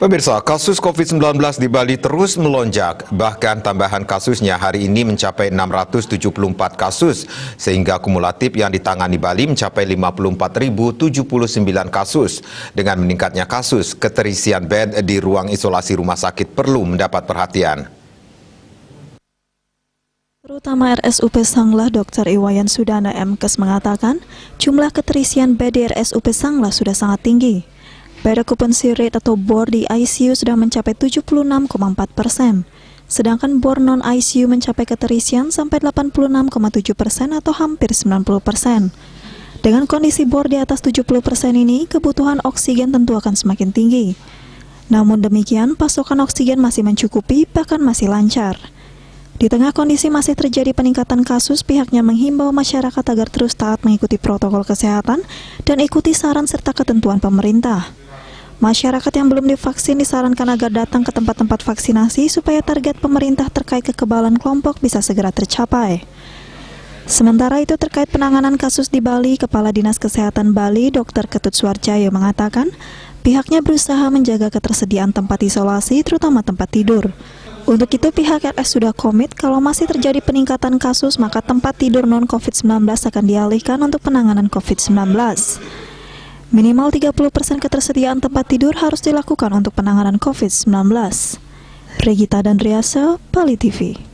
Pemirsa, kasus COVID-19 di Bali terus melonjak. Bahkan tambahan kasusnya hari ini mencapai 674 kasus, sehingga kumulatif yang ditangani Bali mencapai 54.079 kasus. Dengan meningkatnya kasus, keterisian bed di ruang isolasi rumah sakit perlu mendapat perhatian. Terutama RSUP Sanglah, Dr. Iwayan Sudana MKes mengatakan, jumlah keterisian bed di RSUP Sanglah sudah sangat tinggi. Bed occupancy rate atau BOR di ICU sudah mencapai 76,4%, sedangkan BOR non-ICU mencapai keterisian sampai 86,7% atau hampir 90%. Dengan kondisi BOR di atas 70% ini, kebutuhan oksigen tentu akan semakin tinggi. Namun demikian, pasokan oksigen masih mencukupi, bahkan masih lancar. Di tengah kondisi masih terjadi peningkatan kasus, pihaknya menghimbau masyarakat agar terus taat mengikuti protokol kesehatan dan ikuti saran serta ketentuan pemerintah. Masyarakat yang belum divaksin disarankan agar datang ke tempat-tempat vaksinasi supaya target pemerintah terkait kekebalan kelompok bisa segera tercapai. Sementara itu terkait penanganan kasus di Bali, Kepala Dinas Kesehatan Bali, Dr. Ketut Suarjaya mengatakan, pihaknya berusaha menjaga ketersediaan tempat isolasi, terutama tempat tidur. Untuk itu pihak RS sudah komit kalau masih terjadi peningkatan kasus, maka tempat tidur non-COVID-19 akan dialihkan untuk penanganan COVID-19. Minimal 30% ketersediaan tempat tidur harus dilakukan untuk penanganan COVID-19. Regita Dandriasa, Bali TV.